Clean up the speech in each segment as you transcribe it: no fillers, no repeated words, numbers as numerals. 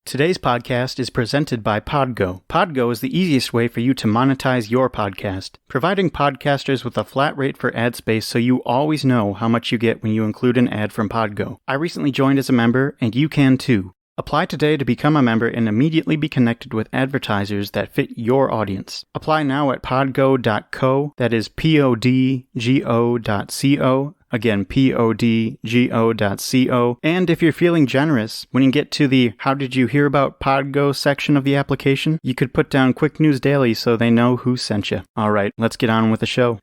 Today's podcast is presented by Podgo. Podgo is the easiest way for you to monetize your podcast, providing podcasters with a flat rate for ad space so you always know how much you get when you include an ad from Podgo. I recently joined as a member, and you can too. Apply today to become a member and immediately be connected with advertisers that fit your audience. Apply now at podgo.co, that is podgo.co. Again, podgo.co. And if you're feeling generous, when you get to the How Did You Hear About Podgo section of the application, you could put down Quick News Daily so they know who sent you. Alright, let's get on with the show.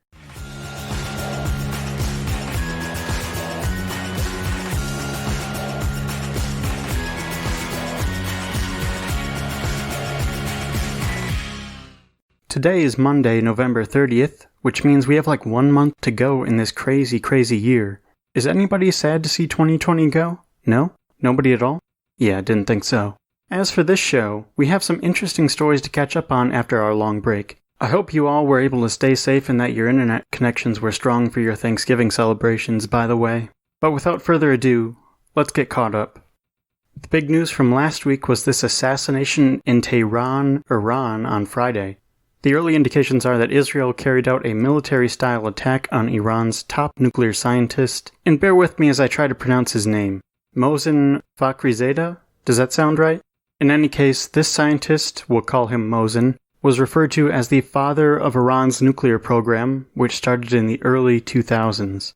Today is Monday, November 30th, which means we have like 1 month to go in this crazy, crazy year. Is anybody sad to see 2020 go? No? Nobody at all? Yeah, didn't think so. As for this show, we have some interesting stories to catch up on after our long break. I hope you all were able to stay safe and that your internet connections were strong for your Thanksgiving celebrations, by the way. But without further ado, let's get caught up. The big news from last week was this assassination in Tehran, Iran on Friday. The early indications are that Israel carried out a military-style attack on Iran's top nuclear scientist, and bear with me as I try to pronounce his name. Mohsen Fakhrizadeh? Does that sound right? In any case, this scientist, we'll call him Mohsen, was referred to as the father of Iran's nuclear program, which started in the early 2000s.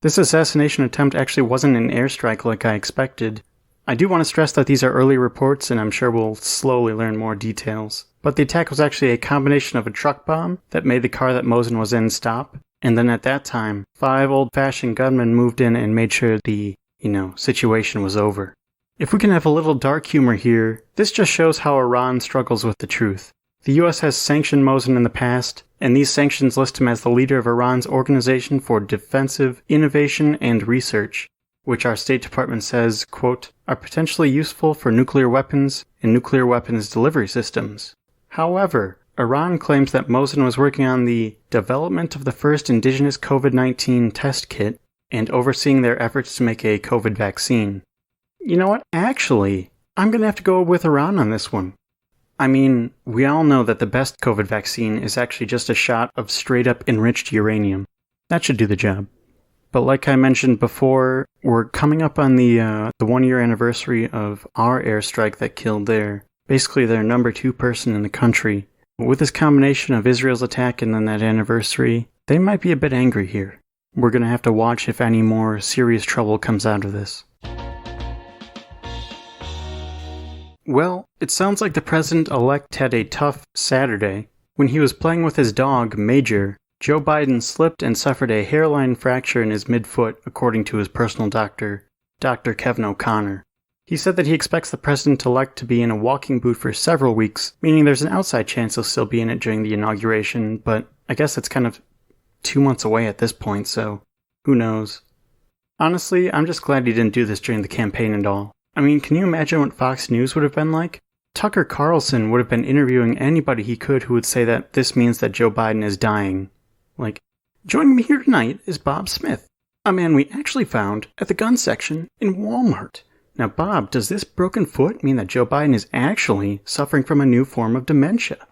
This assassination attempt actually wasn't an airstrike like I expected. I do want to stress that these are early reports, and I'm sure we'll slowly learn more details. But the attack was actually a combination of a truck bomb that made the car that Mohsen was in stop, and then at that time, 5 old-fashioned gunmen moved in and made sure the, situation was over. If we can have a little dark humor here, this just shows how Iran struggles with the truth. The US has sanctioned Mohsen in the past, and these sanctions list him as the leader of Iran's Organization for Defensive Innovation and Research, which our State Department says, quote, are potentially useful for nuclear weapons and nuclear weapons delivery systems. However, Iran claims that Mohsen was working on the development of the first indigenous COVID-19 test kit and overseeing their efforts to make a COVID vaccine. You know what? Actually, I'm going to have to go with Iran on this one. I mean, we all know that the best COVID vaccine is actually just a shot of straight-up enriched uranium. That should do the job. But like I mentioned before, we're coming up on the 1-year anniversary of our airstrike that killed basically their number 2 person in the country. With this combination of Israel's attack and then that anniversary, they might be a bit angry here. We're going to have to watch if any more serious trouble comes out of this. Well, it sounds like the president-elect had a tough Saturday. When he was playing with his dog, Major, Joe Biden slipped and suffered a hairline fracture in his midfoot, according to his personal doctor, Dr. Kevin O'Connor. He said that he expects the president-elect to be in a walking boot for several weeks, meaning there's an outside chance he'll still be in it during the inauguration, but I guess it's kind of 2 months away at this point, so who knows. Honestly, I'm just glad he didn't do this during the campaign and all. I mean, can you imagine what Fox News would have been like? Tucker Carlson would have been interviewing anybody he could who would say that this means that Joe Biden is dying. Like, joining me here tonight is Bob Smith, a man we actually found at the gun section in Walmart. Now, Bob, does this broken foot mean that Joe Biden is actually suffering from a new form of dementia?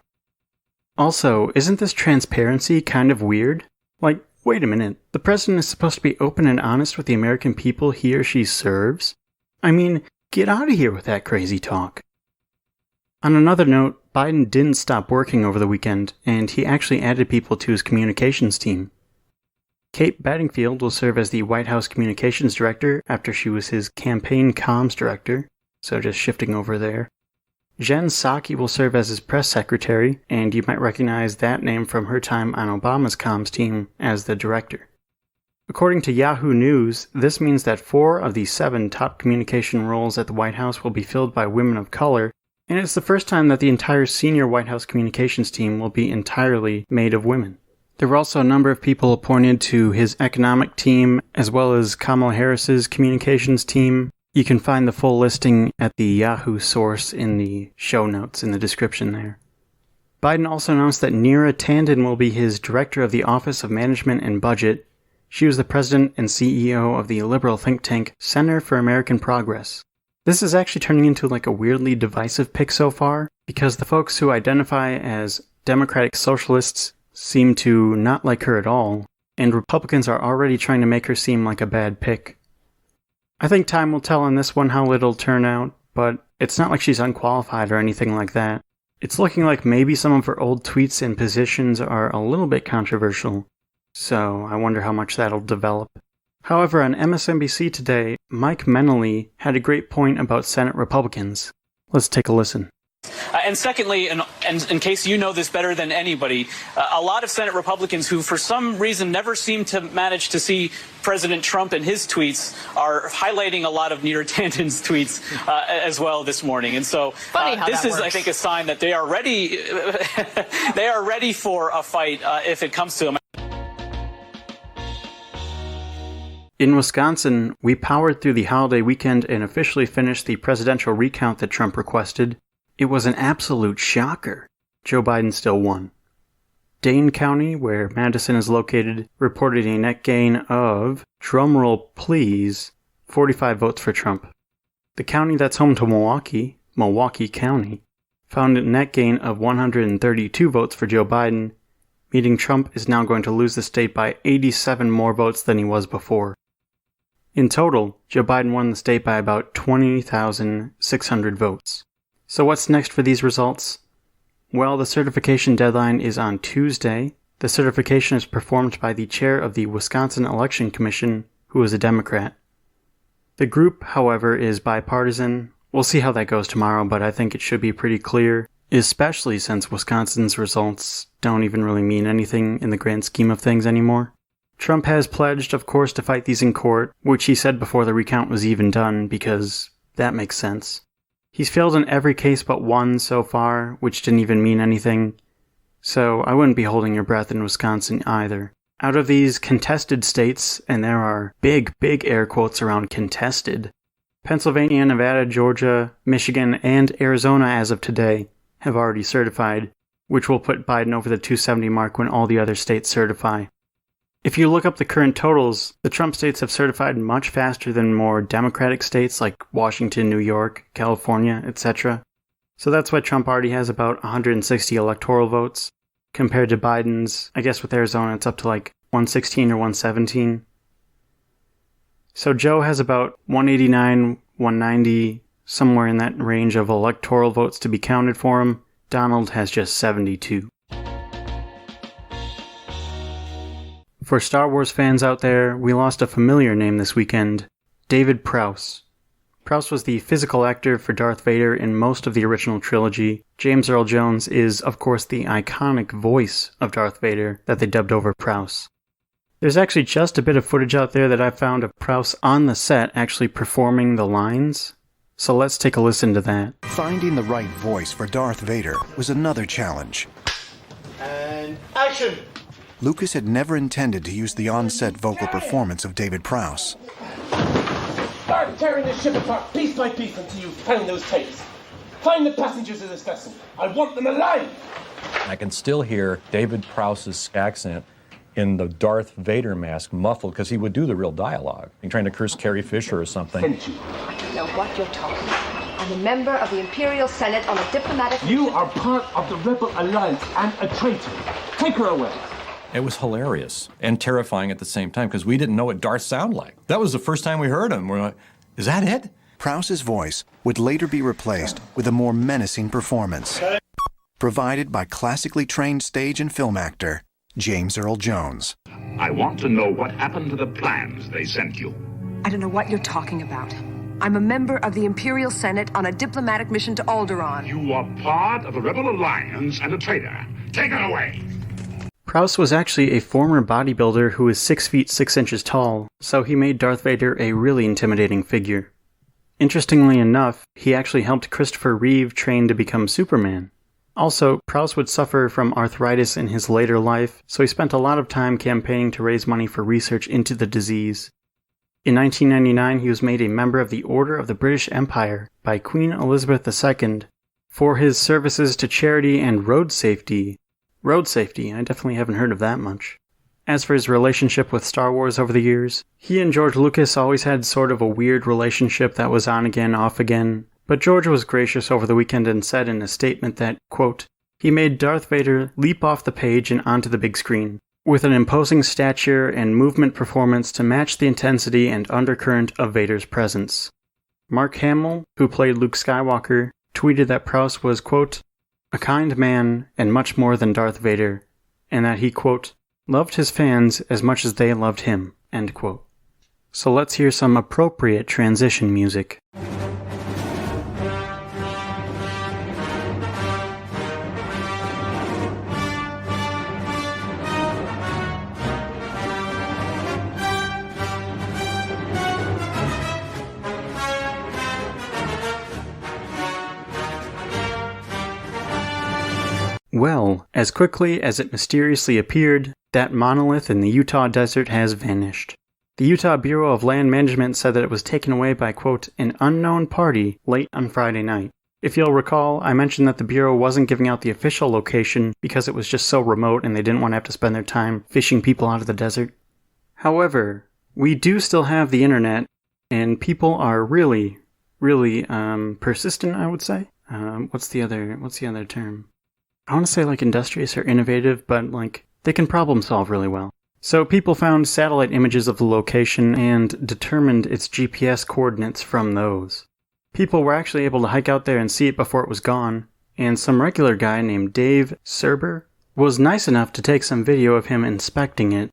Also, isn't this transparency kind of weird? Like, wait a minute, the president is supposed to be open and honest with the American people he or she serves? I mean, get out of here with that crazy talk. On another note, Biden didn't stop working over the weekend, and he actually added people to his communications team. Kate Bedingfield will serve as the White House Communications Director after she was his Campaign Comms Director, so just shifting over there. Jen Psaki will serve as his Press Secretary, and you might recognize that name from her time on Obama's comms team as the Director. According to Yahoo News, this means that 4 of the 7 top communication roles at the White House will be filled by women of color, and it's the first time that the entire senior White House communications team will be entirely made of women. There were also a number of people appointed to his economic team, as well as Kamala Harris's communications team. You can find the full listing at the Yahoo source in the show notes in the description there. Biden also announced that Neera Tanden will be his director of the Office of Management and Budget. She was the president and CEO of the liberal think tank Center for American Progress. This is actually turning into like a weirdly divisive pick so far, because the folks who identify as democratic socialists seem to not like her at all, and Republicans are already trying to make her seem like a bad pick. I think time will tell on this one how it'll turn out, but it's not like she's unqualified or anything like that. It's looking like maybe some of her old tweets and positions are a little bit controversial, so I wonder how much that'll develop. However, on MSNBC today, Mike Menely had a great point about Senate Republicans. Let's take a listen. And secondly, and in case you know this better than anybody, a lot of Senate Republicans who for some reason never seem to manage to see President Trump and his tweets are highlighting a lot of Neera Tanden's tweets as well this morning. And so this is, I think, a sign that they are ready. They are ready for a fight if it comes to them. In Wisconsin, we powered through the holiday weekend and officially finished the presidential recount that Trump requested. It was an absolute shocker. Joe Biden still won. Dane County, where Madison is located, reported a net gain of, drumroll please, 45 votes for Trump. The county that's home to Milwaukee, Milwaukee County, found a net gain of 132 votes for Joe Biden, meaning Trump is now going to lose the state by 87 more votes than he was before. In total, Joe Biden won the state by about 20,600 votes. So what's next for these results? Well, the certification deadline is on Tuesday. The certification is performed by the chair of the Wisconsin Election Commission, who is a Democrat. The group, however, is bipartisan. We'll see how that goes tomorrow, but I think it should be pretty clear, especially since Wisconsin's results don't even really mean anything in the grand scheme of things anymore. Trump has pledged, of course, to fight these in court, which he said before the recount was even done, because that makes sense. He's failed in every case but one so far, which didn't even mean anything, so I wouldn't be holding your breath in Wisconsin either. Out of these contested states, and there are big air quotes around contested, Pennsylvania, Nevada, Georgia, Michigan, and Arizona as of today have already certified, which will put Biden over the 270 mark when all the other states certify. If you look up the current totals, the Trump states have certified much faster than more Democratic states like Washington, New York, California, etc. So that's why Trump already has about 160 electoral votes, compared to Biden's, I guess with Arizona it's up to like 116 or 117. So Joe has about 189, 190, somewhere in that range of electoral votes to be counted for him. Donald has just 72. For Star Wars fans out there, we lost a familiar name this weekend, David Prowse. Prowse was the physical actor for Darth Vader in most of the original trilogy. James Earl Jones is, of course, the iconic voice of Darth Vader that they dubbed over Prowse. There's actually just a bit of footage out there that I found of Prowse on the set actually performing the lines, so let's take a listen to that. Finding the right voice for Darth Vader was another challenge. And action! Lucas had never intended to use the on-set vocal performance of David Prowse. Start tearing the ship apart piece by piece until you find those tapes. Find the passengers of this vessel. I want them alive! I can still hear David Prowse's accent in the Darth Vader mask, muffled, because he would do the real dialogue. He's trying to curse Carrie Fisher or something. I don't know what you're talking about. I'm a member of the Imperial Senate on a diplomatic... You are part of the Rebel Alliance and a traitor. Take her away. It was hilarious and terrifying at the same time because we didn't know what Darth sounded like. That was the first time we heard him. We're like, is that it? Prowse's voice would later be replaced with a more menacing performance, provided by classically trained stage and film actor James Earl Jones. I want to know what happened to the plans they sent you. I don't know what you're talking about. I'm a member of the Imperial Senate on a diplomatic mission to Alderaan. You are part of the Rebel Alliance and a traitor. Take her away! Prowse was actually a former bodybuilder who is 6 feet 6 inches tall, so he made Darth Vader a really intimidating figure. Interestingly enough, he actually helped Christopher Reeve train to become Superman. Also, Prowse would suffer from arthritis in his later life, so he spent a lot of time campaigning to raise money for research into the disease. In 1999, he was made a member of the Order of the British Empire by Queen Elizabeth II for his services to charity and road safety. Road safety, I definitely haven't heard of that much. As for his relationship with Star Wars over the years, he and George Lucas always had sort of a weird relationship that was on again, off again, but George was gracious over the weekend and said in a statement that, quote, he made Darth Vader leap off the page and onto the big screen, with an imposing stature and movement performance to match the intensity and undercurrent of Vader's presence. Mark Hamill, who played Luke Skywalker, tweeted that Prowse was, quote, a kind man and much more than Darth Vader, and that he, quote, loved his fans as much as they loved him, end quote. So let's hear some appropriate transition music. Well, as quickly as it mysteriously appeared, that monolith in the Utah desert has vanished. The Utah Bureau of Land Management said that it was taken away by, quote, an unknown party late on Friday night. If you'll recall, I mentioned that the Bureau wasn't giving out the official location because it was just so remote and they didn't want to have to spend their time fishing people out of the desert. However, we do still have the internet, and people are really persistent, I would say. What's the other term? I want to say like industrious or innovative, but like they can problem solve really well. So people found satellite images of the location and determined its GPS coordinates from those. People were actually able to hike out there and see it before it was gone, and some regular guy named Dave Serber was nice enough to take some video of him inspecting it.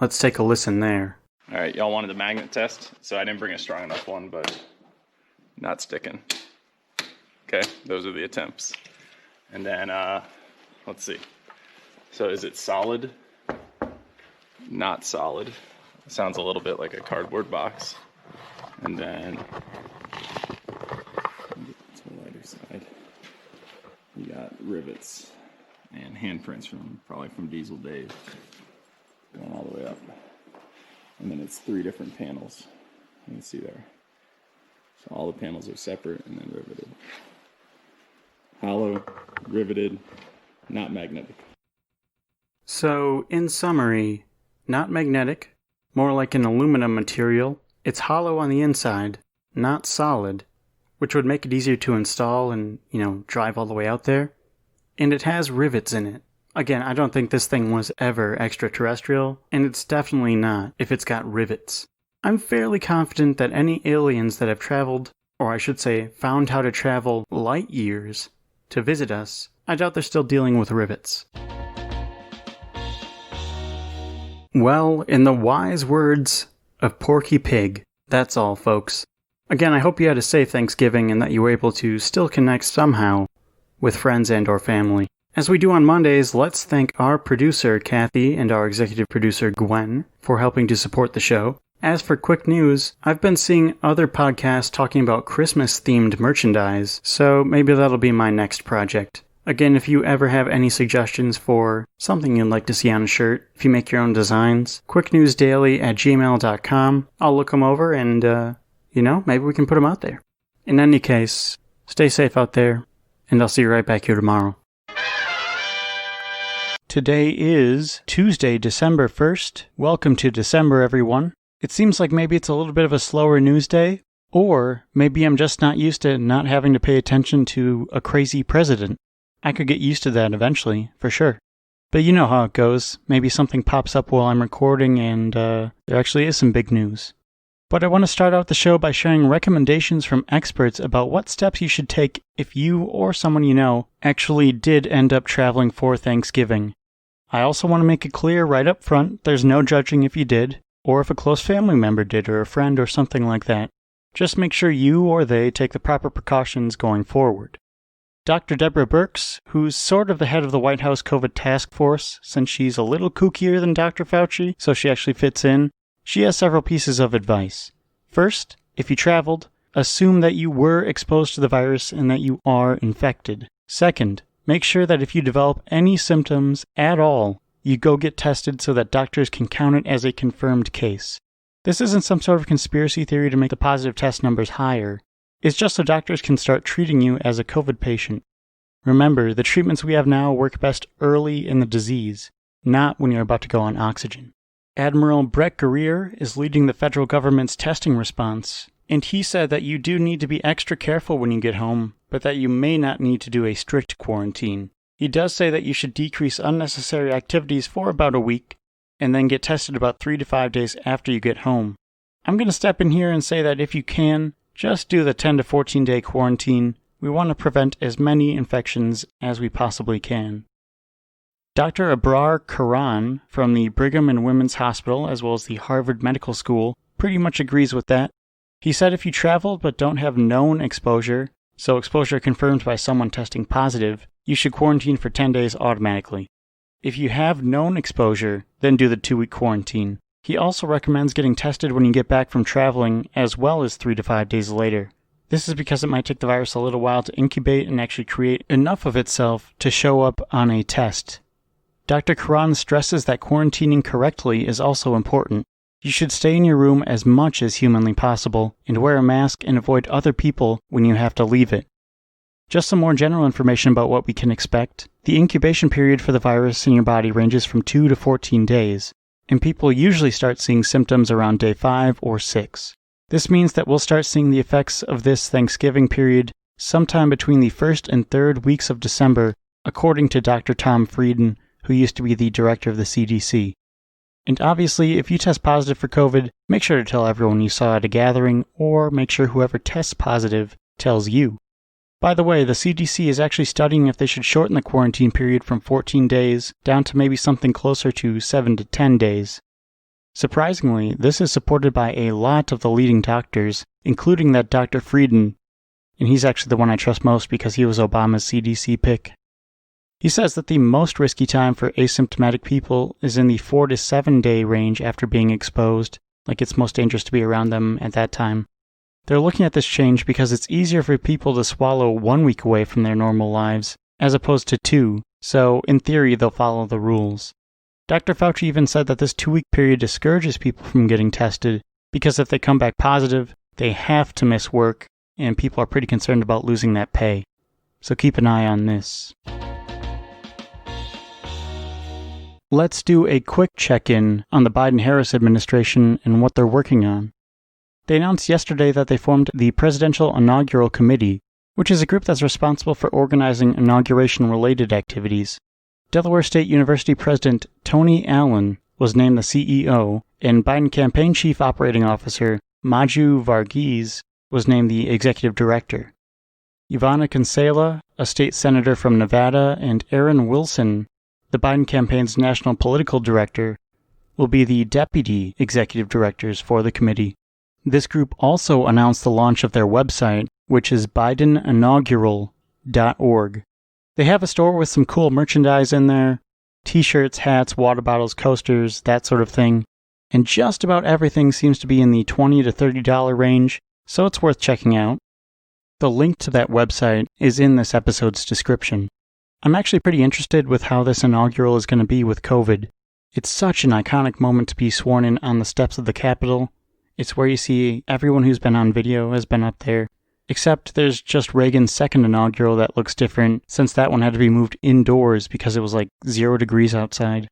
Let's take a listen there. Alright, y'all wanted the magnet test, so I didn't bring a strong enough one, but not sticking. Okay, those are the attempts. And then, let's see. So is it solid? Not solid. Sounds a little bit like a cardboard box. And then, to the lighter side, you got rivets and handprints probably from Diesel Dave, going all the way up. And then it's 3 different panels. You can see there. So all the panels are separate and then riveted. Hollow, riveted, not magnetic. So, in summary, not magnetic, more like an aluminum material. It's hollow on the inside, not solid, which would make it easier to install and, drive all the way out there. And it has rivets in it. Again, I don't think this thing was ever extraterrestrial, and it's definitely not if it's got rivets. I'm fairly confident that any aliens that have traveled, or I should say, found how to travel light years to visit us, I doubt they're still dealing with rivets. Well, in the wise words of Porky Pig, that's all, folks. Again, I hope you had a safe Thanksgiving and that you were able to still connect somehow with friends and or family. As we do on Mondays, let's thank our producer, Kathy, and our executive producer, Gwen, for helping to support the show. As for quick news, I've been seeing other podcasts talking about Christmas-themed merchandise, so maybe that'll be my next project. Again, if you ever have any suggestions for something you'd like to see on a shirt, if you make your own designs, quicknewsdaily@gmail.com. I'll look them over and, maybe we can put them out there. In any case, stay safe out there, and I'll see you right back here tomorrow. Today is Tuesday, December 1st. Welcome to December, everyone. It seems like maybe it's a little bit of a slower news day, or maybe I'm just not used to not having to pay attention to a crazy president. I could get used to that eventually, for sure. But you know how it goes. Maybe something pops up while I'm recording and there actually is some big news. But I want to start out the show by sharing recommendations from experts about what steps you should take if you or someone you know actually did end up traveling for Thanksgiving. I also want to make it clear right up front, there's no judging if you did, or if a close family member did, or a friend or something like that. Just make sure you or they take the proper precautions going forward. Dr. Deborah Birx, who's sort of the head of the White House COVID task force, since she's a little kookier than Dr. Fauci, so she actually fits in, she has several pieces of advice. First, if you traveled, assume that you were exposed to the virus and that you are infected. Second, make sure that if you develop any symptoms at all, you go get tested so that doctors can count it as a confirmed case. This isn't some sort of conspiracy theory to make the positive test numbers higher. It's just so doctors can start treating you as a COVID patient. Remember, the treatments we have now work best early in the disease, not when you're about to go on oxygen. Admiral Brett Greer is leading the federal government's testing response, and he said that you do need to be extra careful when you get home, but that you may not need to do a strict quarantine. He does say that you should decrease unnecessary activities for about a week, and then get tested about 3 to 5 days after you get home. I'm going to step in here and say that if you can, just do the 10 to 14 day quarantine. We want to prevent as many infections as we possibly can. Dr. Abrar Karan from the Brigham and Women's Hospital, as well as the Harvard Medical School, pretty much agrees with that. He said if you travel but don't have known exposure, so exposure confirmed by someone testing positive, you should quarantine for 10 days automatically. If you have known exposure, then do the 2-week quarantine. He also recommends getting tested when you get back from traveling, as well as 3 to 5 days later. This is because it might take the virus a little while to incubate and actually create enough of itself to show up on a test. Dr. Karan stresses that quarantining correctly is also important. You should stay in your room as much as humanly possible, and wear a mask and avoid other people when you have to leave it. Just some more general information about what we can expect. The incubation period for the virus in your body ranges from 2 to 14 days, and people usually start seeing symptoms around day 5 or 6. This means that we'll start seeing the effects of this Thanksgiving period sometime between the 1st and 3rd weeks of December, according to Dr. Tom Frieden, who used to be the director of the CDC. And obviously, if you test positive for COVID, make sure to tell everyone you saw at a gathering, or make sure whoever tests positive tells you. By the way, the CDC is actually studying if they should shorten the quarantine period from 14 days down to maybe something closer to 7 to 10 days. Surprisingly, this is supported by a lot of the leading doctors, including that Dr. Frieden, and he's actually the one I trust most because he was Obama's CDC pick. He says that the most risky time for asymptomatic people is in the 4 to 7 day range after being exposed, like it's most dangerous to be around them at that time. They're looking at this change because it's easier for people to swallow 1 week away from their normal lives, as opposed to 2, so in theory they'll follow the rules. Dr. Fauci even said that this 2-week period discourages people from getting tested, because if they come back positive, they have to miss work, and people are pretty concerned about losing that pay. So keep an eye on this. Let's do a quick check-in on the Biden-Harris administration and what they're working on. They announced yesterday that they formed the Presidential Inaugural Committee, which is a group that's responsible for organizing inauguration-related activities. Delaware State University President Tony Allen was named the CEO, and Biden Campaign Chief Operating Officer Maju Varghese was named the Executive Director. Ivana Kinsella, a state senator from Nevada, and Aaron Wilson, the Biden campaign's national political director, will be the deputy executive directors for the committee. This group also announced the launch of their website, which is bideninaugural.org. They have a store with some cool merchandise in there, t-shirts, hats, water bottles, coasters, that sort of thing, and just about everything seems to be in the $20 to $30 range, so it's worth checking out. The link to that website is in this episode's description. I'm actually pretty interested with how this inaugural is going to be with COVID. It's such an iconic moment to be sworn in on the steps of the Capitol. It's where you see everyone who's been on video has been up there. Except there's just Reagan's second inaugural that looks different, since that one had to be moved indoors because it was like 0 degrees outside.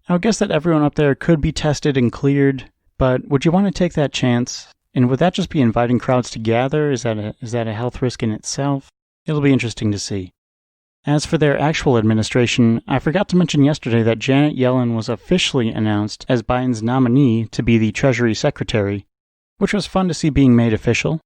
I would guess that everyone up there could be tested and cleared, but would you want to take that chance? And would that just be inviting crowds to gather? Is that a health risk in itself? It'll be interesting to see. As for their actual administration, I forgot to mention yesterday that Janet Yellen was officially announced as Biden's nominee to be the Treasury Secretary, which was fun to see being made official.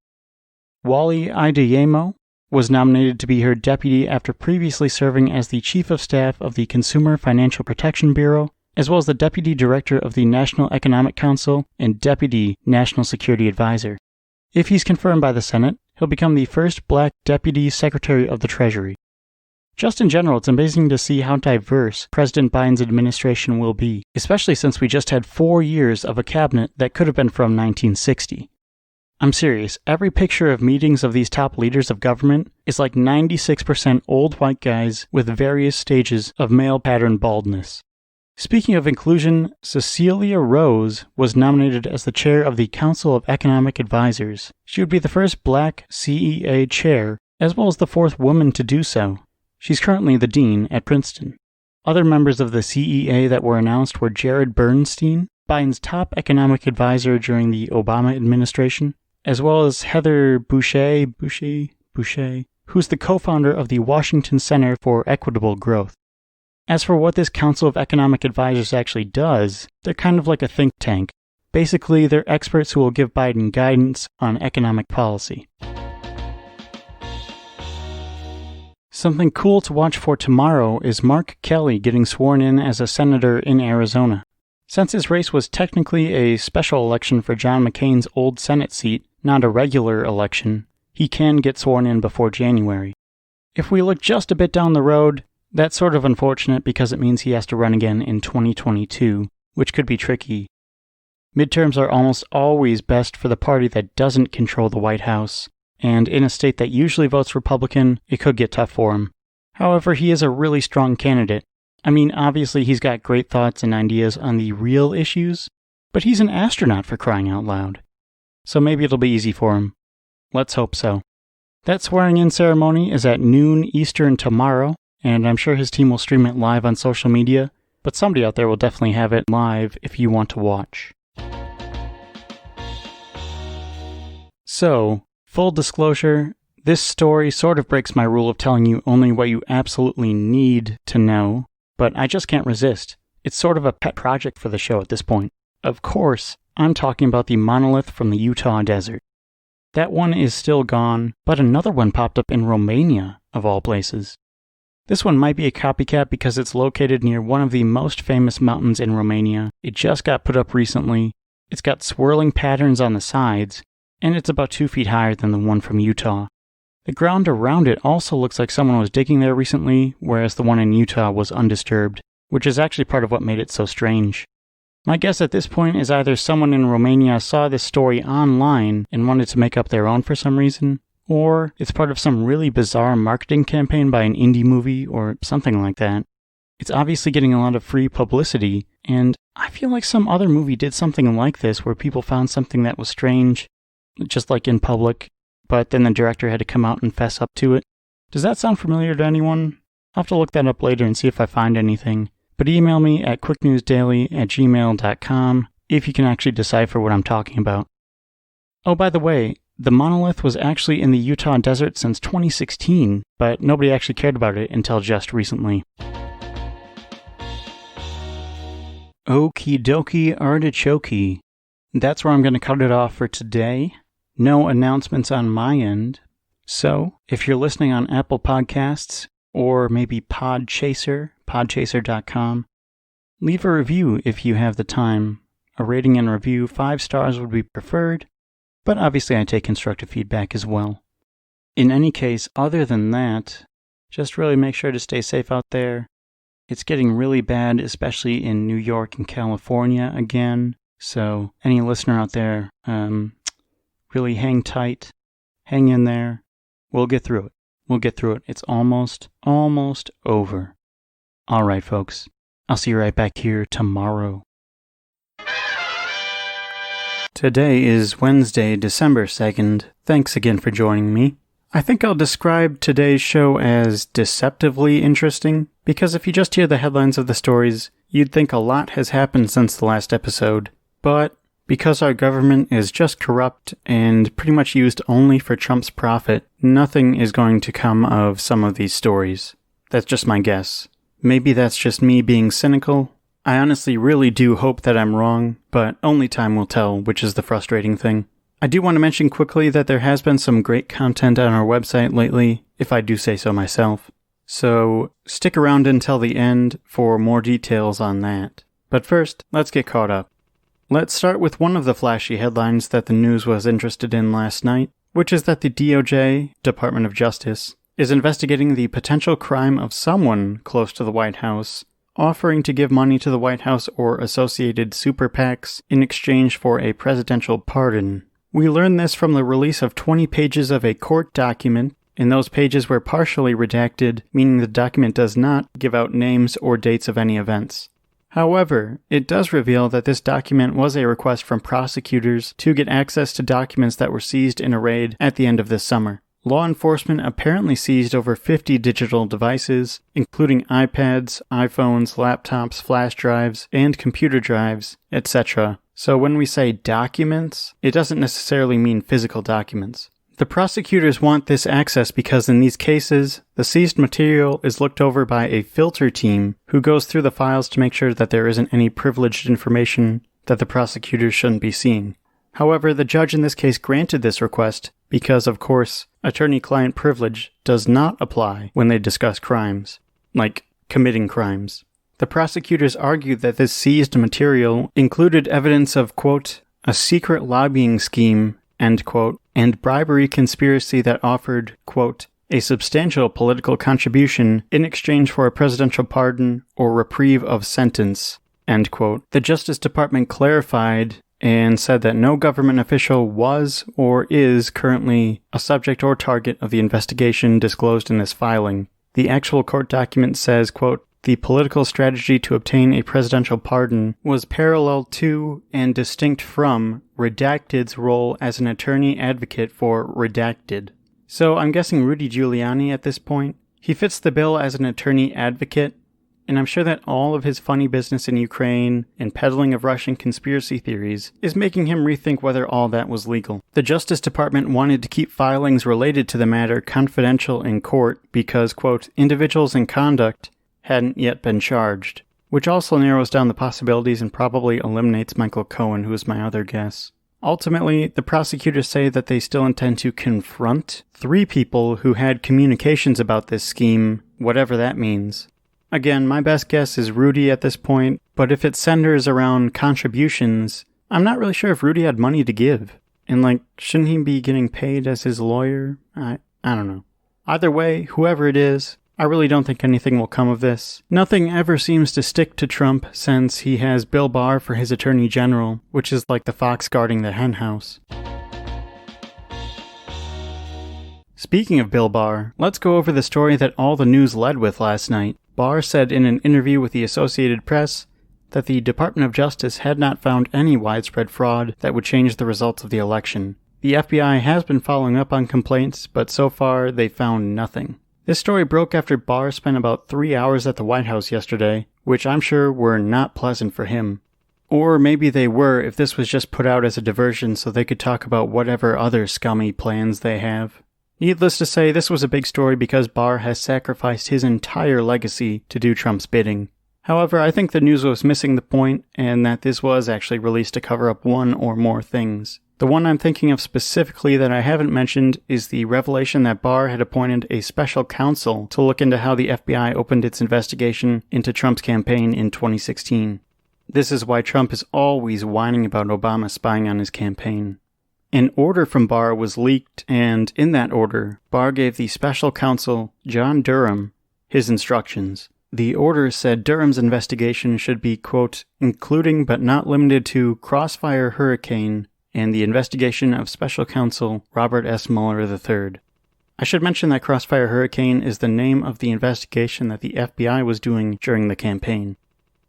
Wally Adeyemo was nominated to be her deputy after previously serving as the Chief of Staff of the Consumer Financial Protection Bureau, as well as the Deputy Director of the National Economic Council and Deputy National Security Advisor. If he's confirmed by the Senate, he'll become the first black Deputy Secretary of the Treasury. Just in general, it's amazing to see how diverse President Biden's administration will be, especially since we just had 4 years of a cabinet that could have been from 1960. I'm serious, every picture of meetings of these top leaders of government is like 96% old white guys with various stages of male pattern baldness. Speaking of inclusion, Cecilia Rose was nominated as the chair of the Council of Economic Advisors. She would be the first black CEA chair, as well as the 4th woman to do so. She's currently the dean at Princeton. Other members of the CEA that were announced were Jared Bernstein, Biden's top economic advisor during the Obama administration, as well as Heather Boushey, who's the co-founder of the Washington Center for Equitable Growth. As for what this Council of Economic Advisors actually does, they're kind of like a think tank. Basically, they're experts who will give Biden guidance on economic policy. Something cool to watch for tomorrow is Mark Kelly getting sworn in as a senator in Arizona. Since his race was technically a special election for John McCain's old Senate seat, not a regular election, he can get sworn in before January. If we look just a bit down the road, that's sort of unfortunate because it means he has to run again in 2022, which could be tricky. Midterms are almost always best for the party that doesn't control the White House, and in a state that usually votes Republican, it could get tough for him. However, he is a really strong candidate. I mean, obviously he's got great thoughts and ideas on the real issues, but he's an astronaut for crying out loud. So maybe it'll be easy for him. Let's hope so. That swearing-in ceremony is at noon Eastern tomorrow, and I'm sure his team will stream it live on social media, but somebody out there will definitely have it live if you want to watch. So, full disclosure, this story sort of breaks my rule of telling you only what you absolutely need to know, but I just can't resist. It's sort of a pet project for the show at this point. Of course, I'm talking about the monolith from the Utah desert. That one is still gone, but another one popped up in Romania, of all places. This one might be a copycat because it's located near one of the most famous mountains in Romania. It just got put up recently. It's got swirling patterns on the sides, and it's about 2 feet higher than the one from Utah. The ground around it also looks like someone was digging there recently, whereas the one in Utah was undisturbed, which is actually part of what made it so strange. My guess at this point is either someone in Romania saw this story online and wanted to make up their own for some reason, or it's part of some really bizarre marketing campaign by an indie movie or something like that. It's obviously getting a lot of free publicity, and I feel like some other movie did something like this where people found something that was strange, just like in public, but then the director had to come out and fess up to it. Does that sound familiar to anyone? I'll have to look that up later and see if I find anything. But email me at quicknewsdaily@gmail.com if you can actually decipher what I'm talking about. Oh, by the way, the monolith was actually in the Utah desert since 2016, but nobody actually cared about it until just recently. Okie dokie artichoke. That's where I'm going to cut it off for today. No announcements on my end. So, if you're listening on Apple Podcasts, or maybe podchaser.com, leave a review if you have the time. A rating and review, 5 stars would be preferred, but obviously I take constructive feedback as well. In any case, other than that, just really make sure to stay safe out there. It's getting really bad, especially in New York and California again, so any listener out there, really hang tight, hang in there. We'll get through it. It's almost over. All right, folks. I'll see you right back here tomorrow. Today is Wednesday, December 2nd. Thanks again for joining me. I think I'll describe today's show as deceptively interesting, because if you just hear the headlines of the stories, you'd think a lot has happened since the last episode. But because our government is just corrupt and pretty much used only for Trump's profit, nothing is going to come of some of these stories. That's just my guess. Maybe that's just me being cynical. I honestly really do hope that I'm wrong, but only time will tell, which is the frustrating thing. I do want to mention quickly that there has been some great content on our website lately, if I do say so myself. So stick around until the end for more details on that. But first, let's get caught up. Let's start with one of the flashy headlines that the news was interested in last night, which is that the DOJ, Department of Justice, is investigating the potential crime of someone close to the White House offering to give money to the White House or associated super PACs in exchange for a presidential pardon. We learned this from the release of 20 pages of a court document, and those pages were partially redacted, meaning the document does not give out names or dates of any events. However, it does reveal that this document was a request from prosecutors to get access to documents that were seized in a raid at the end of this summer. law enforcement apparently seized over 50 digital devices, including iPads, iPhones, laptops, flash drives, and computer drives, etc. So when we say documents, it doesn't necessarily mean physical documents. The prosecutors want this access because in these cases, the seized material is looked over by a filter team who goes through the files to make sure that there isn't any privileged information that the prosecutors shouldn't be seeing. However, the judge in this case granted this request because, of course, attorney-client privilege does not apply when they discuss crimes, like committing crimes. The prosecutors argued that this seized material included evidence of, quote, a secret lobbying scheme, end quote, and bribery conspiracy that offered, quote, a substantial political contribution in exchange for a presidential pardon or reprieve of sentence, end quote. The Justice Department clarified and said that no government official was or is currently a subject or target of the investigation disclosed in this filing. The actual court document says, quote, the political strategy to obtain a presidential pardon was parallel to and distinct from Redacted's role as an attorney advocate for Redacted. So I'm guessing Rudy Giuliani at this point. He fits the bill as an attorney advocate, and I'm sure that all of his funny business in Ukraine and peddling of Russian conspiracy theories is making him rethink whether all that was legal. The Justice Department wanted to keep filings related to the matter confidential in court because, quote, individuals in conduct hadn't yet been charged, which also narrows down the possibilities and probably eliminates Michael Cohen, who is my other guess. Ultimately, the prosecutors say that they still intend to confront 3 people who had communications about this scheme, whatever that means. Again, my best guess is Rudy at this point, but if it centers around contributions, I'm not really sure if Rudy had money to give. And shouldn't he be getting paid as his lawyer? I don't know. Either way, whoever it is, I really don't think anything will come of this. Nothing ever seems to stick to Trump since he has Bill Barr for his attorney general, which is like the fox guarding the henhouse. Speaking of Bill Barr, let's go over the story that all the news led with last night. Barr said in an interview with the Associated Press that the Department of Justice had not found any widespread fraud that would change the results of the election. The FBI has been following up on complaints, but so far they found nothing. This story broke after Barr spent about 3 hours at the White House yesterday, which I'm sure were not pleasant for him. Or maybe they were if this was just put out as a diversion so they could talk about whatever other scummy plans they have. Needless to say, this was a big story because Barr has sacrificed his entire legacy to do Trump's bidding. However, I think the news was missing the point, and that this was actually released to cover up one or more things. The one I'm thinking of specifically that I haven't mentioned is the revelation that Barr had appointed a special counsel to look into how the FBI opened its investigation into Trump's campaign in 2016. This is why Trump is always whining about Obama spying on his campaign. An order from Barr was leaked, and in that order, Barr gave the special counsel, John Durham, his instructions. The order said Durham's investigation should be, quote, including but not limited to Crossfire Hurricane and the investigation of special counsel Robert S. Mueller III. I should mention that Crossfire Hurricane is the name of the investigation that the FBI was doing during the campaign.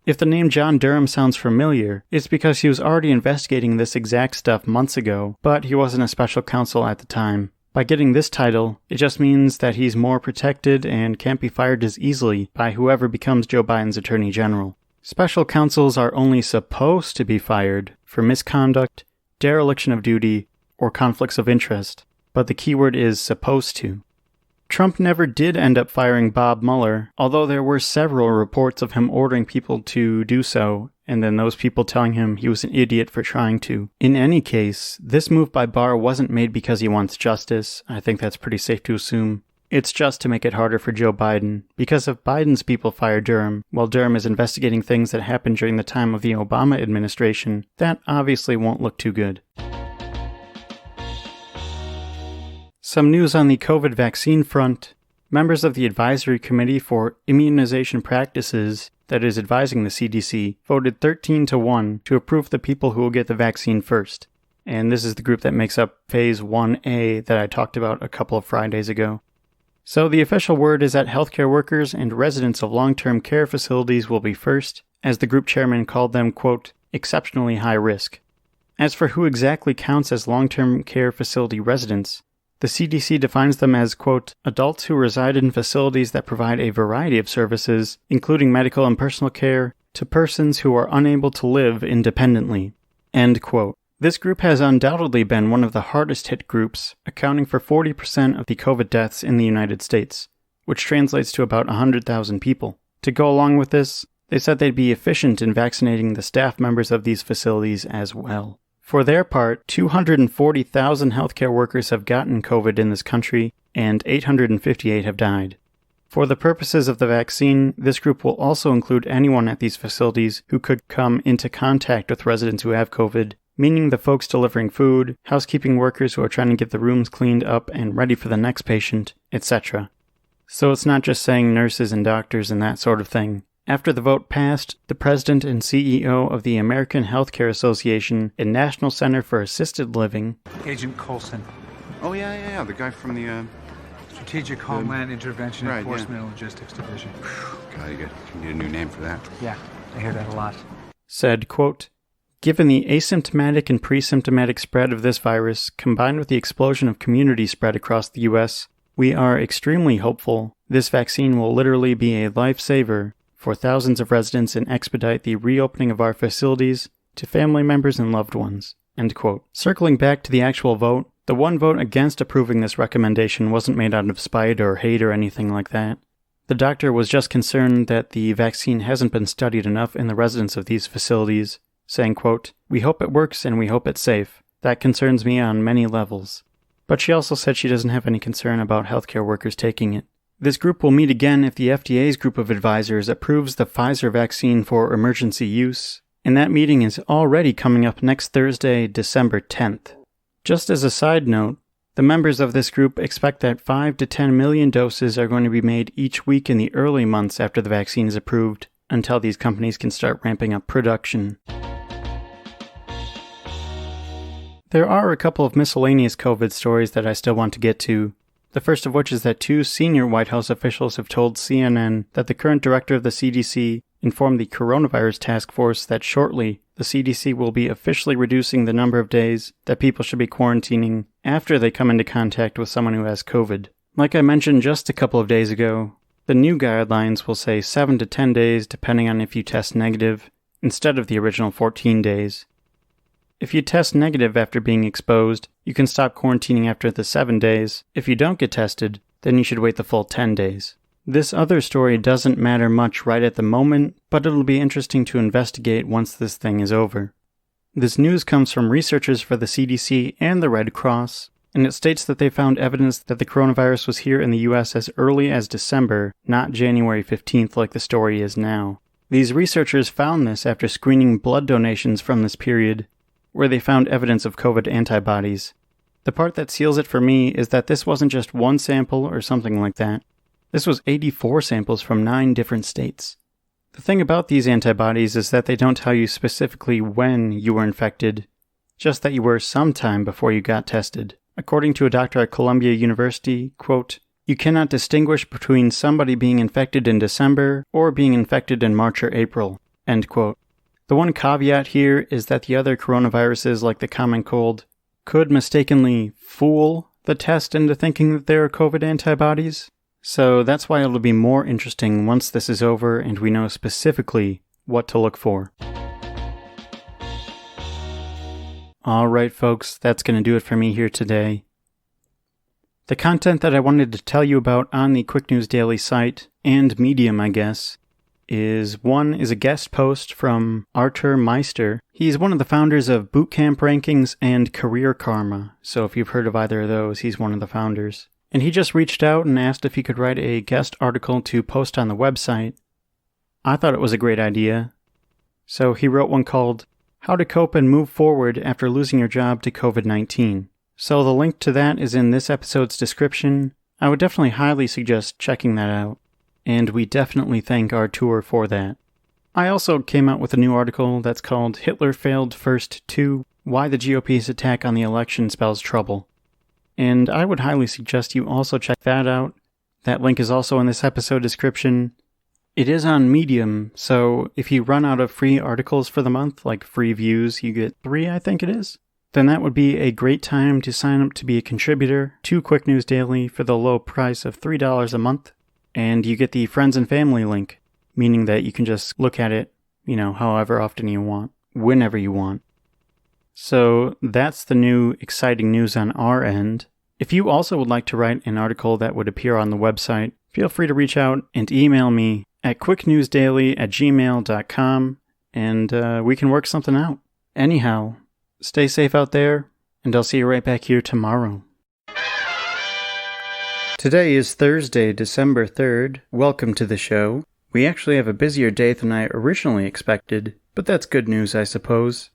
If the name John Durham sounds familiar, it's because he was already investigating this exact stuff months ago, but he wasn't a special counsel at the time. By getting this title, it just means that he's more protected and can't be fired as easily by whoever becomes Joe Biden's attorney general. Special counsels are only supposed to be fired for misconduct, dereliction of duty, or conflicts of interest, but the keyword is supposed to. Trump never did end up firing Bob Mueller, although there were several reports of him ordering people to do so, and then those people telling him he was an idiot for trying to. In any case, this move by Barr wasn't made because he wants justice. I think that's pretty safe to assume. It's just to make it harder for Joe Biden, because if Biden's people fire Durham, while Durham is investigating things that happened during the time of the Obama administration, that obviously won't look too good. Some news on the COVID vaccine front. Members of the Advisory Committee for Immunization Practices, that is advising the CDC, voted 13-1 to approve the people who will get the vaccine first. And this is the group that makes up Phase 1A that I talked about a couple of Fridays ago. So the official word is that healthcare workers and residents of long-term care facilities will be first, as the group chairman called them, quote, exceptionally high risk. As for who exactly counts as long-term care facility residents, The CDC defines them as, quote, adults who reside in facilities that provide a variety of services, including medical and personal care, to persons who are unable to live independently, end quote. This group has undoubtedly been one of the hardest hit groups, accounting for 40% of the COVID deaths in the United States, which translates to about 100,000 people. To go along with this, they said they'd be efficient in vaccinating the staff members of these facilities as well. For their part, 240,000 healthcare workers have gotten COVID in this country, and 858 have died. For the purposes of the vaccine, this group will also include anyone at these facilities who could come into contact with residents who have COVID, meaning the folks delivering food, housekeeping workers who are trying to get the rooms cleaned up and ready for the next patient, etc. So it's not just saying nurses and doctors and that sort of thing. After the vote passed, the president and CEO of the American Healthcare Association and National Center for Assisted Living, Agent Coulson. Oh, yeah, the guy from the, Strategic Homeland Intervention Enforcement and Logistics Division. God, you need a new name for that. Yeah, I hear that a lot. said, quote, given the asymptomatic and pre-symptomatic spread of this virus, combined with the explosion of community spread across the U.S., we are extremely hopeful this vaccine will literally be a lifesaver for thousands of residents and expedite the reopening of our facilities to family members and loved ones, end quote. Circling back to the actual vote, the one vote against approving this recommendation wasn't made out of spite or hate or anything like that. The doctor was just concerned that the vaccine hasn't been studied enough in the residents of these facilities, saying, quote, we hope it works and we hope it's safe. That concerns me on many levels. But she also said she doesn't have any concern about healthcare workers taking it. This group will meet again if the FDA's group of advisors approves the Pfizer vaccine for emergency use, and that meeting is already coming up next Thursday, December 10th. Just as a side note, the members of this group expect that 5 to 10 million doses are going to be made each week in the early months after the vaccine is approved, until these companies can start ramping up production. There are a couple of miscellaneous COVID stories that I still want to get to. The first of which is that 2 senior White House officials have told CNN that the current director of the CDC informed the Coronavirus Task Force that shortly the CDC will be officially reducing the number of days that people should be quarantining after they come into contact with someone who has COVID. Like I mentioned just a couple of days ago, the new guidelines will say 7 to 10 days depending on if you test negative, instead of the original 14 days. If you test negative after being exposed, you can stop quarantining after the 7 days. If you don't get tested, then you should wait the full 10 days. This other story doesn't matter much right at the moment, but it'll be interesting to investigate once this thing is over. This news comes from researchers for the CDC and the Red Cross, and it states that they found evidence that the coronavirus was here in the US as early as December, not January 15th like the story is now. These researchers found this after screening blood donations from this period, where they found evidence of COVID antibodies. The part that seals it for me is that this wasn't just one sample or something like that. This was 84 samples from 9 different states. The thing about these antibodies is that they don't tell you specifically when you were infected, just that you were sometime before you got tested. According to a doctor at Columbia University, quote, you cannot distinguish between somebody being infected in December or being infected in March or April, end quote. The one caveat here is that the other coronaviruses, like the common cold, could mistakenly fool the test into thinking that they are COVID antibodies. So that's why it'll be more interesting once this is over and we know specifically what to look for. Alright folks, that's going to do it for me here today. The content that I wanted to tell you about on the Quick News Daily site, and Medium I guess, is a guest post from Artur. He's one of the founders of Bootcamp Rankings and Career Karma, so if you've heard of either of those, he's one of the founders. And he just reached out and asked if he could write a guest article to post on the website. I thought it was a great idea. So he wrote one called, How to Cope and Move Forward After Losing Your Job to COVID-19. So the link to that is in this episode's description. I would definitely highly suggest checking that out. And we definitely thank Artur for that. I also came out with a new article that's called Hitler Failed First 2, Why the GOP's Attack on the Election Spells Trouble. And I would highly suggest you also check that out. That link is also in this episode description. It is on Medium, so if you run out of free articles for the month, like free views, you get 3, I think it is. then that would be a great time to sign up to be a contributor to Quick News Daily for the low price of $3 a month, and you get the friends and family link, meaning that you can just look at it, however often you want, whenever you want. So that's the new exciting news on our end. If you also would like to write an article that would appear on the website, feel free to reach out and email me at quicknewsdaily@gmail.com, and we can work something out. Anyhow, stay safe out there, and I'll see you right back here tomorrow. Today is Thursday, December 3rd. Welcome to the show. We actually have a busier day than I originally expected, but that's good news, I suppose.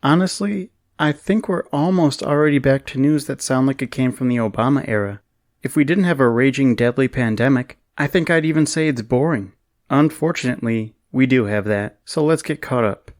Honestly, I think we're almost already back to news that sound like it came from the Obama era. If we didn't have a raging deadly pandemic, I think I'd even say it's boring. Unfortunately, we do have that, so let's get caught up.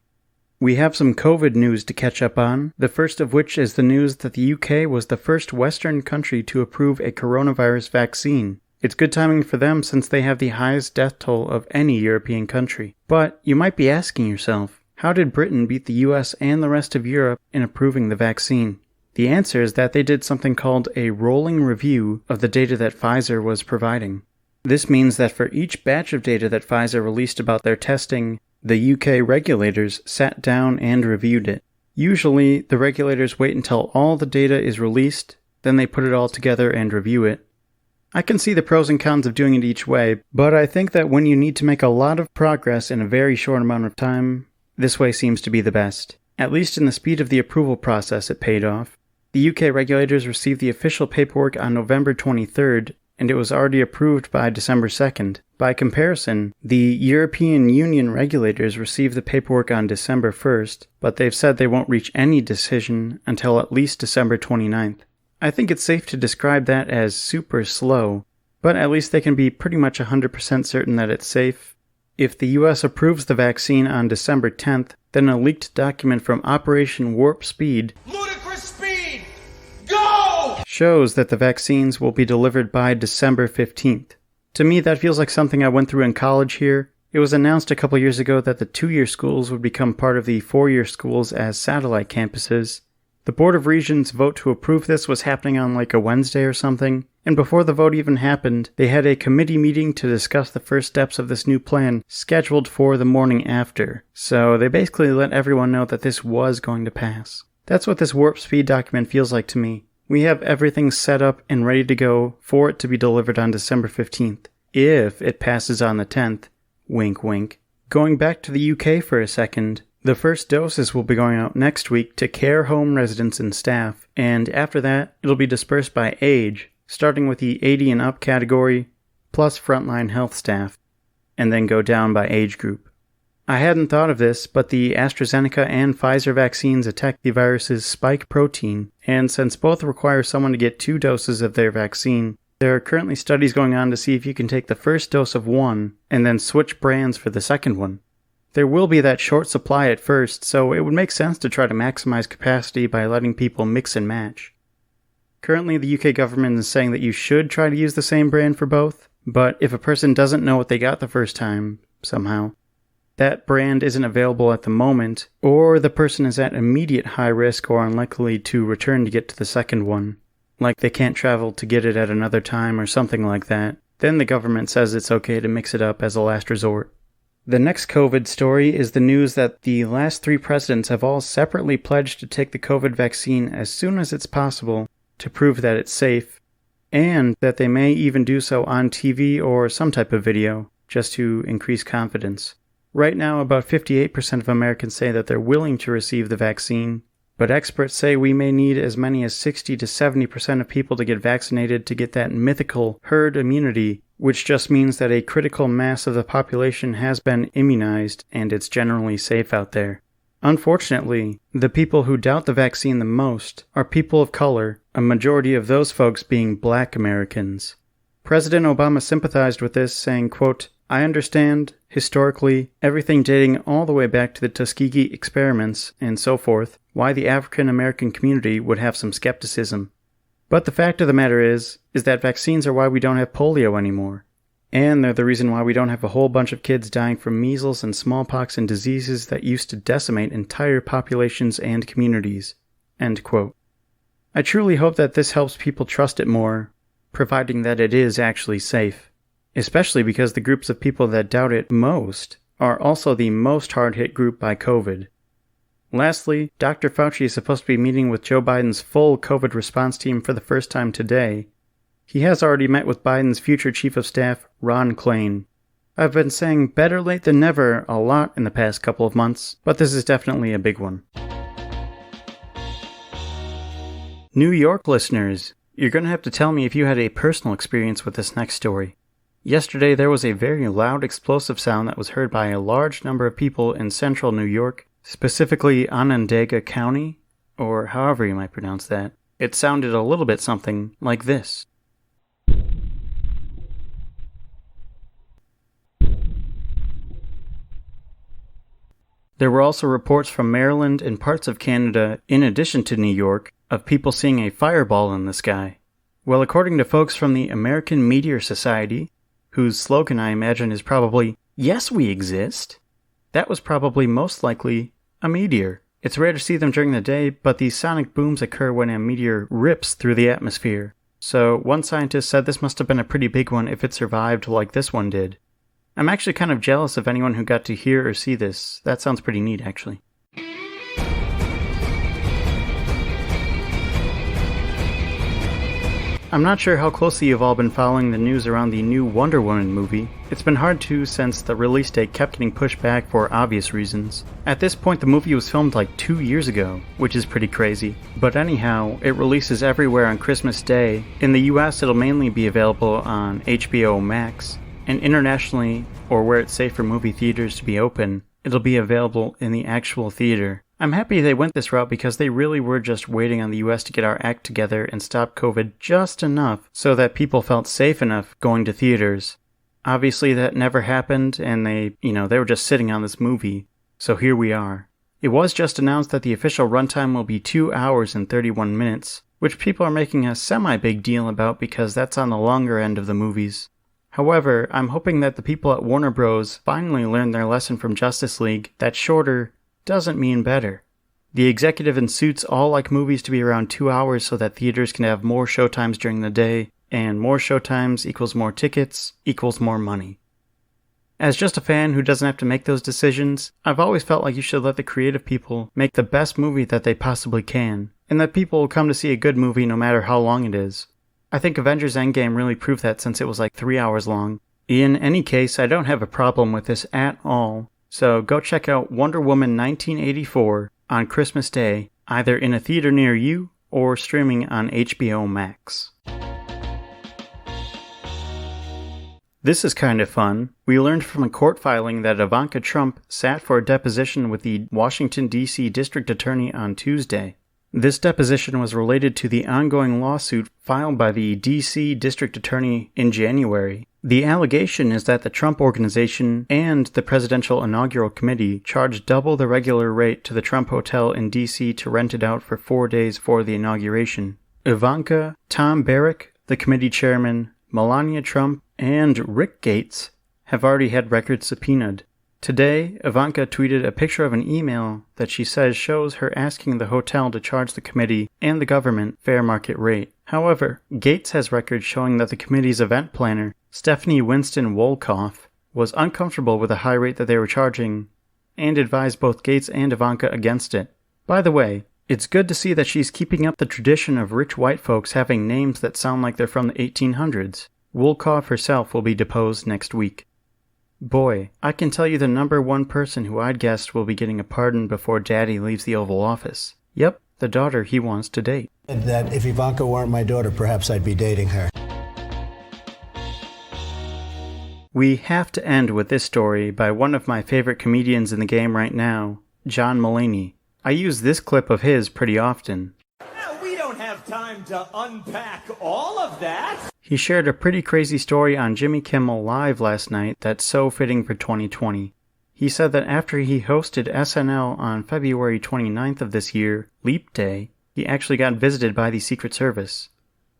We have some COVID news to catch up on, the first of which is the news that the UK was the first Western country to approve a coronavirus vaccine. It's good timing for them since they have the highest death toll of any European country. But you might be asking yourself, how did Britain beat the US and the rest of Europe in approving the vaccine? The answer is that they did something called a rolling review of the data that Pfizer was providing. This means that for each batch of data that Pfizer released about their testing, the UK regulators sat down and reviewed it. Usually, the regulators wait until all the data is released, then they put it all together and review it. I can see the pros and cons of doing it each way, but I think that when you need to make a lot of progress in a very short amount of time, this way seems to be the best. At least in the speed of the approval process, it paid off. The UK regulators received the official paperwork on November 23rd, and it was already approved by December 2nd. By comparison, the European Union regulators received the paperwork on December 1st, but they've said they won't reach any decision until at least December 29th. I think it's safe to describe that as super slow, but at least they can be pretty much 100% certain that it's safe. If the US approves the vaccine on December 10th, then a leaked document from Operation Warp Speed shows that the vaccines will be delivered by December 15th. To me, that feels like something I went through in college here. It was announced a couple years ago that the 2-year schools would become part of the 4-year schools as satellite campuses. The Board of Regents' vote to approve this was happening on like a Wednesday or something, and before the vote even happened, they had a committee meeting to discuss the first steps of this new plan scheduled for the morning after. So they basically let everyone know that this was going to pass. That's what this Warp Speed document feels like to me. We have everything set up and ready to go for it to be delivered on December 15th, if it passes on the 10th. Wink wink. Going back to the UK for a second, the first doses will be going out next week to care home residents and staff, and after that, it'll be dispersed by age, starting with the 80 and up category, plus frontline health staff, and then go down by age group. I hadn't thought of this, but the AstraZeneca and Pfizer vaccines attack the virus's spike protein, and since both require someone to get 2 doses of their vaccine, there are currently studies going on to see if you can take the first dose of one and then switch brands for the second one. There will be that short supply at first, so it would make sense to try to maximize capacity by letting people mix and match. Currently, the UK government is saying that you should try to use the same brand for both, but if a person doesn't know what they got the first time, somehow, that brand isn't available at the moment, or the person is at immediate high risk or unlikely to return to get to the second one, like they can't travel to get it at another time or something like that, then the government says it's okay to mix it up as a last resort. The next COVID story is the news that the last 3 presidents have all separately pledged to take the COVID vaccine as soon as it's possible to prove that it's safe, and that they may even do so on TV or some type of video, just to increase confidence. Right now, about 58% of Americans say that they're willing to receive the vaccine, but experts say we may need as many as 60 to 70% of people to get vaccinated to get that mythical herd immunity, which just means that a critical mass of the population has been immunized and it's generally safe out there. Unfortunately, the people who doubt the vaccine the most are people of color, a majority of those folks being Black Americans. President Obama sympathized with this, saying, quote, "I understand, historically, everything dating all the way back to the Tuskegee experiments and so forth, why the African American community would have some skepticism. But the fact of the matter is that vaccines are why we don't have polio anymore. And they're the reason why we don't have a whole bunch of kids dying from measles and smallpox and diseases that used to decimate entire populations and communities. End quote. I truly hope that this helps people trust it more, providing that it is actually safe, especially because the groups of people that doubt it most are also the most hard-hit group by COVID. Lastly, Dr. Fauci is supposed to be meeting with Joe Biden's full COVID response team for the first time today. He has already met with Biden's future chief of staff, Ron Klain. I've been saying better late than never a lot in the past couple of months, but this is definitely a big one. New York listeners, you're going to have to tell me if you had a personal experience with this next story. Yesterday there was a very loud explosive sound that was heard by a large number of people in central New York, specifically Onondaga County, or however you might pronounce that. It sounded a little bit something like this. There were also reports from Maryland and parts of Canada, in addition to New York, of people seeing a fireball in the sky. Well, according to folks from the American Meteor Society, whose slogan I imagine is probably, "Yes, we exist," that was probably most likely a meteor. It's rare to see them during the day, but these sonic booms occur when a meteor rips through the atmosphere. So one scientist said this must have been a pretty big one if it survived like this one did. I'm actually kind of jealous of anyone who got to hear or see this. That sounds pretty neat, actually. I'm not sure how closely you've all been following the news around the new Wonder Woman movie. It's been hard to since the release date kept getting pushed back for obvious reasons. At this point the movie was filmed like 2 years ago, which is pretty crazy. But anyhow, it releases everywhere on Christmas Day. In the US it'll mainly be available on HBO Max, and internationally, or where it's safe for movie theaters to be open, it'll be available in the actual theater. I'm happy they went this route because they really were just waiting on the US to get our act together and stop COVID just enough so that people felt safe enough going to theaters. Obviously that never happened and they were just sitting on this movie. So here we are. It was just announced that the official runtime will be 2 hours and 31 minutes, which people are making a semi-big deal about because that's on the longer end of the movies. However, I'm hoping that the people at Warner Bros. Finally learned their lesson from Justice League that shorter doesn't mean better. The executive and suits all like movies to be around 2 hours so that theaters can have more showtimes during the day, and more showtimes equals more tickets equals more money. As just a fan who doesn't have to make those decisions, I've always felt like you should let the creative people make the best movie that they possibly can, and that people will come to see a good movie no matter how long it is. I think Avengers Endgame really proved that since it was like 3 hours long. In any case, I don't have a problem with this at all, so go check out Wonder Woman 1984 on Christmas Day, either in a theater near you or streaming on HBO Max. This is kind of fun. We learned from a court filing that Ivanka Trump sat for a deposition with the Washington, D.C. District Attorney on Tuesday. This deposition was related to the ongoing lawsuit filed by the D.C. District Attorney in January. The allegation is that the Trump Organization and the Presidential Inaugural Committee charged double the regular rate to the Trump Hotel in D.C. to rent it out for 4 days for the inauguration. Ivanka, Tom Barrack, the committee chairman, Melania Trump, and Rick Gates have already had records subpoenaed. Today, Ivanka tweeted a picture of an email that she says shows her asking the hotel to charge the committee and the government fair market rate. However, Gates has records showing that the committee's event planner, Stephanie Winston Wolkoff, was uncomfortable with the high rate that they were charging and advised both Gates and Ivanka against it. By the way, it's good to see that she's keeping up the tradition of rich white folks having names that sound like they're from the 1800s. Wolkoff herself will be deposed next week. Boy, I can tell you the number one person who I'd guessed will be getting a pardon before Daddy leaves the Oval Office. Yep, the daughter he wants to date. That if Ivanka weren't my daughter, perhaps I'd be dating her. We have to end with this story by one of my favorite comedians in the game right now, John Mulaney. I use this clip of his pretty often. We don't have time to unpack all of that. He shared a pretty crazy story on Jimmy Kimmel Live last night that's so fitting for 2020. He said that after he hosted SNL on February 29th of this year, Leap Day, he actually got visited by the Secret Service.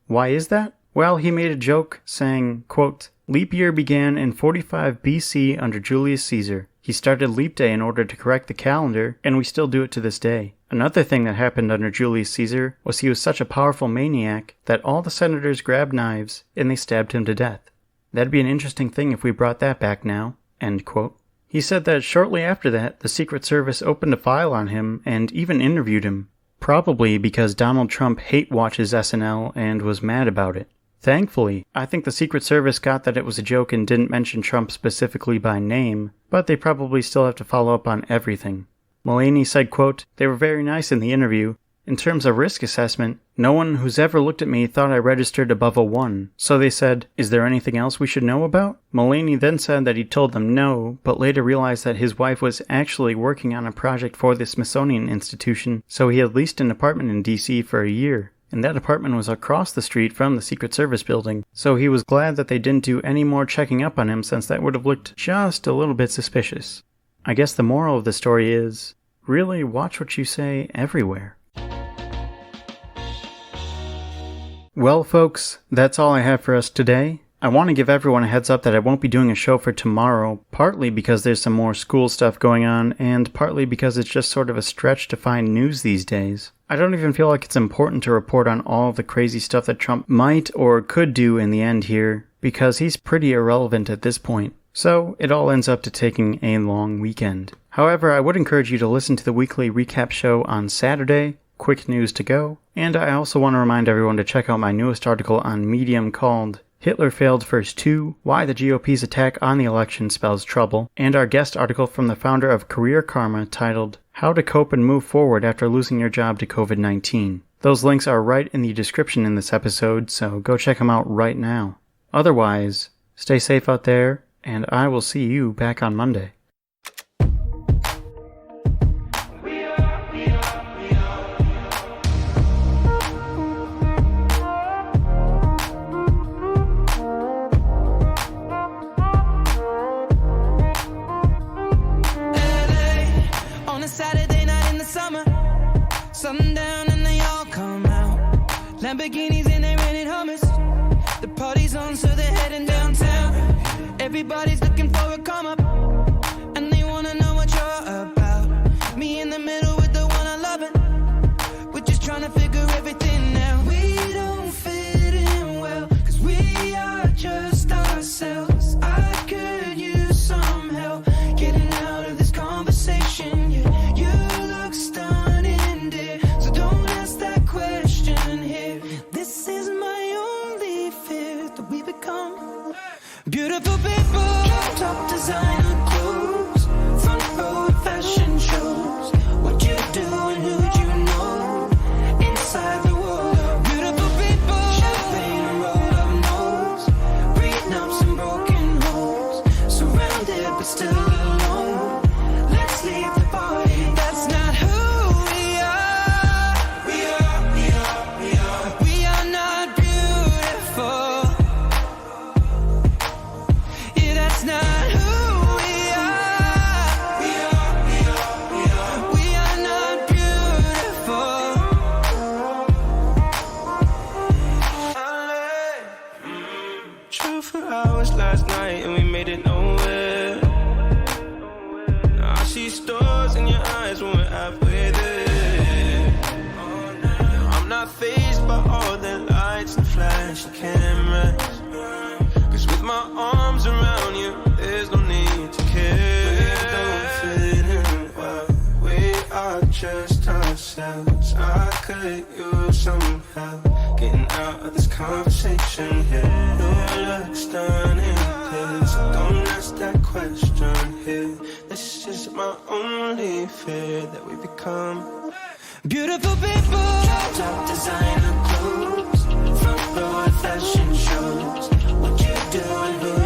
Why is that? Well, he made a joke saying, quote, "Leap year began in 45 BC under Julius Caesar. He started Leap Day in order to correct the calendar, and we still do it to this day." Another thing that happened under Julius Caesar was he was such a powerful maniac that all the senators grabbed knives and they stabbed him to death. That'd be an interesting thing if we brought that back now." End quote. He said that shortly after that, the Secret Service opened a file on him and even interviewed him, probably because Donald Trump hate watches SNL and was mad about it. Thankfully, I think the Secret Service got that it was a joke and didn't mention Trump specifically by name, but they probably still have to follow up on everything. Mulaney said, quote, "They were very nice in the interview. In terms of risk assessment, no one who's ever looked at me thought I registered above a 1. So they said, 'Is there anything else we should know about?' Mulaney then said that he told them no, but later realized that his wife was actually working on a project for the Smithsonian Institution, so he had leased an apartment in D.C. for a year. And that apartment was across the street from the Secret Service building, so he was glad that they didn't do any more checking up on him since that would have looked just a little bit suspicious. I guess the moral of the story is, really watch what you say everywhere." Well, folks, that's all I have for us today. I want to give everyone a heads up that I won't be doing a show for tomorrow, partly because there's some more school stuff going on, and partly because it's just sort of a stretch to find news these days. I don't even feel like it's important to report on all of the crazy stuff that Trump might or could do in the end here, because he's pretty irrelevant at this point. So it all ends up to taking a long weekend. However, I would encourage you to listen to the weekly recap show on Saturday, quick news to go, and I also want to remind everyone to check out my newest article on Medium called Hitler Failed First 2, Why the GOP's Attack on the Election Spells Trouble, and our guest article from the founder of Career Karma titled How to Cope and Move Forward After Losing Your Job to COVID-19. Those links are right in the description in this episode, so go check them out right now. Otherwise, stay safe out there, and I will see you back on Monday. Sundown and they all come out. Lamborghinis and they rented hummus. The party's on, so they're heading downtown. Everybody's looking for a come up, and they wanna know what you're about. Me in the middle with the one I love it. We're just trying to figure everything out. We don't fit in well, 'cause we are just ourselves. I could use some help getting out of this conversation. Yeah, you look stunning. Beautiful people, top designer clothes, front row at fashion shows. What you do and who'd you know? Inside the world, beautiful people, champagne rolled up nose, prenups and broken homes, surrounded but still alone. Let's leave the party. That's not who we are. We are not beautiful. That's not who we are. We are not beautiful. True for hours last night and we made it nowhere. Now I see stars in your eyes when we're halfway there. I'm not fazed by all the lights and flashy cameras. With my arms around you, there's no need to care. We don't fit in well, we are just ourselves. I could use some help getting out of this conversation here. You look stunning here, so don't ask that question here. This is my only fear, that we become beautiful people. Top designer clothes, front row at fashion shows. What you do and who